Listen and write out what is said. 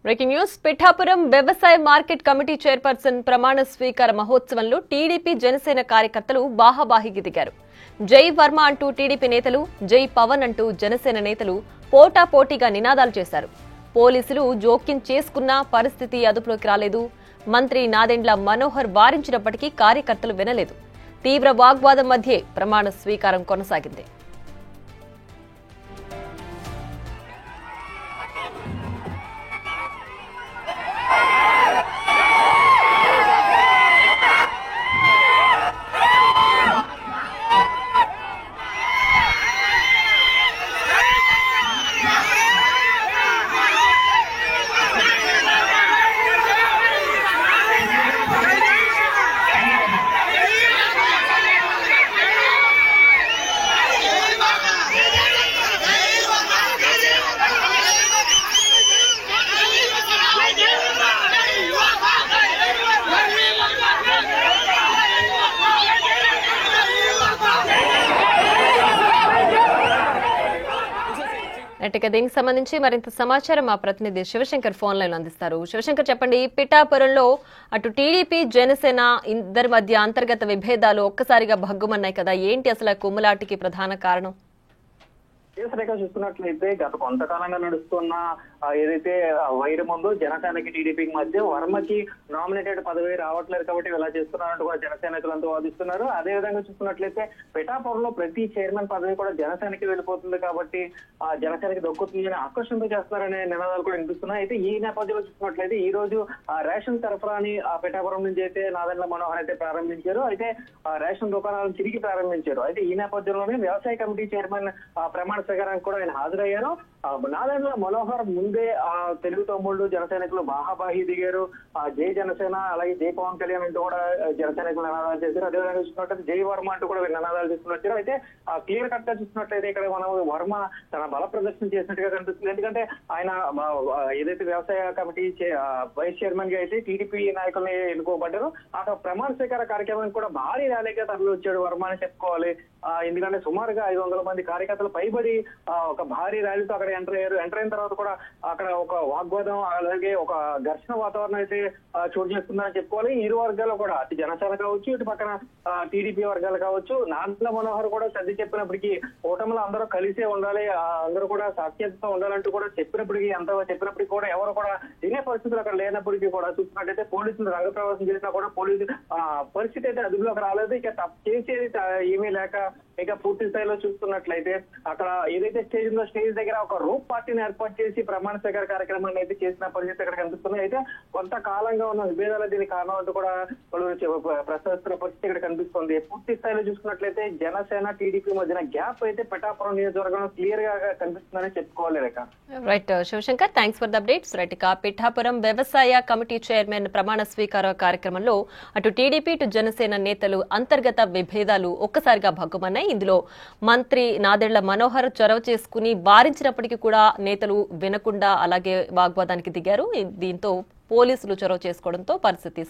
Breaking news Pithapuram వ్యవసాయ market committee chairperson ప్రమాణ స్వీకార మహోత్సవంలో టీడీపీ జనసేన కార్యకర్తలు బాహాబాహికి దిగారు. జై వర్మ అంటూ టీడీపీ నేతలు, జై పవన్ అంటూ జనసేన నేతలు పోటాపోటీగా నినాదాలు చేశారు. పోలీసులు జోక్యం చేసుకున్నా పరిస్థితి అదుపులోకి రాలేదు. మంత్రి నాదెండ్ల మనోహర్ వారించినప్పటికీ కార్యకర్తలు వినలేదు. తీవ్ర వాగ్వాదం మధ్యే ప్రమాణ స్వీకారం కొనసాగింది. దీనికి సంబంధించి మరింత సమాచారం మా ప్రతినిధి శివశంకర్ ఫోన్ లైన్ అందిస్తారు. శివశంకర్, చెప్పండి. పిఠాపురంలో అటు టీడీపీ జనసేన ఇద్దరి మధ్య అంతర్గత విభేదాలు ఒక్కసారిగా భగ్గుమన్నాయి కదా, ఏంటి అసలు కుమ్ములాటికి ప్రధాన కారణం? రేఖ చూస్తున్నట్లయితే గత కొంతకాలంగా నడుస్తున్న ఏదైతే వైరం ఉందో జనసేనకి టీడీపీకి మధ్య, వర్మకి నామినేటెడ్ పదవి రావట్లేదు కాబట్టి ఇలా చేస్తున్నారంటూ కూడా జనసేనకులంతా వాదిస్తున్నారు. అదే విధంగా చూసుకున్నట్లయితే పిఠాపురంలో ప్రతి చైర్మన్ పదవి కూడా జనసేనకి వెళ్ళిపోతుంది కాబట్టి ఆ జనసేనకి దొక్కుతుందని ఆకర్షణతో చేస్తున్నారనే నినాదాలు కూడా వినిపిస్తున్నాయి. అయితే ఈ నేపథ్యంలో చూసుకున్నట్లయితే ఈ రోజు రేషన్ సరఫరాని పిఠాపురం నుంచి అయితే నాదెండ్ల మనోహర్ అయితే ప్రారంభించారు. అయితే రేషన్ దుకాణాలను తిరిగి ప్రారంభించారు. అయితే ఈ నేపథ్యంలోనే వ్యవసాయ కమిటీ చైర్మన్ ప్రమాణ స్వీకారానికి కూడా ఆయన హాజరయ్యారు. నాదెండ్ల మనోహర్ ముందే తెలుగు తమ్ముళ్ళు జనసైనికులు బాహాబాహి దిగారు. జై జనసేన, అలాగే జై పవన్ కళ్యాణ్ అంటూ కూడా జనసైనికులు నినాదాలు చేశారు. అదేవిధంగా చూసుకున్నట్లయితే జై వర్మ అంటూ కూడా నినాదాలు చేస్తున్నట్టు. అయితే క్లియర్ కట్ గా చూసినట్లయితే ఇక్కడ మనం వర్మ తన బల ప్రదర్శన చేసినట్టుగా కనిపిస్తుంది. ఎందుకంటే ఆయన ఏదైతే వ్యవసాయ కమిటీ వైస్ చైర్మన్ గా అయితే టీడీపీ నాయకుల్ని ఎన్నుకోబడ్డారు. ఆ ప్రమాణ స్వీకార కార్యక్రమానికి కూడా భారీ ర్యాలీగా తరలి వచ్చాడు వర్మ అని చెప్పుకోవాలి. ఎందుకంటే సుమారుగా 500 మంది కార్యకర్తలు పైబడి ఒక భారీ ర్యాలీతో అక్కడ ఎంటర్ అయ్యారు. ఎంటర్ అయిన తర్వాత కూడా అక్కడ ఒక వాగ్వాదం, అలాగే ఒక ఘర్షణ వాతావరణం అయితే చోటు చేసుకుందని చెప్పుకోవాలి. ఇరు వర్గాలు కూడా, అటు జనసేన కావచ్చు, ఇటు పక్కన టీడీపీ వర్గాలు కావచ్చు. నాదెండ్ల మనోహర్ కూడా సర్ది చెప్పినప్పటికీ కూటమిలో అందరూ కలిసే ఉండాలి, అందరూ కూడా సాఖ్యతతో ఉండాలంటూ కూడా చెప్పినప్పటికీ కూడా ఎవరు కూడా తినే పరిస్థితులు అక్కడ లేనప్పటికీ కూడా చూసినట్టయితే పోలీసులు రంగప్రవేశం చేసినా కూడా పోలీసు పరిస్థితి అయితే అదుపులోకి రాలేదు. ఇక చేసేది ఏమీ లేక ఇక పూర్తి స్థాయిలో చూస్తున్నట్లయితే అక్కడ ఏదైతే స్టేజ్ ఉందో స్టేజ్ దగ్గర ఒక రూప్ పార్టీని ఏర్పాటు చేసి ప్రమాణ స్వీకార కార్యక్రమాన్ని అయితే చేసిన పరిస్థితి అక్కడ కనిపిస్తుంది. అయితే కొంతకాలంగా ఉన్న విభేదాలు దీనికి కారణం అంటూ కూడా ప్రశ్నిస్తున్న పరిస్థితి ఇక్కడ కనిపిస్తుంది. పూర్తి స్థాయిలో చూసుకున్నట్లయితే జనసేన టీడీపీ మధ్యన గ్యాప్ అయితే పిఠాపురం నియోజకవర్గంలో క్లియర్ గా కనిపిస్తుందని చెప్పుకోవాలి. Right Shivashankar, thanks for the updates. Right, ఇక పిఠాపురం వ్యవసాయ కమిటీ చైర్మన్ ప్రమాణ స్వీకార కార్యక్రమంలో అటు టీడీపీ ఇటు జనసేన నేతలు అంతర్గత విభేదాలు ఒక్కసారిగా భగ్గుమన్నాయి. ఇందులో మంత్రి నాదెండ్ల మనోహర్ చొరవ చేసుకుని వారించినప్పటికీ కూడా నేతలు వినకుండా అలాగే వాగ్వాదానికి దిగారు. దీంతో పోలీసులు చొరవ చేసుకోవడంతో పరిస్థితి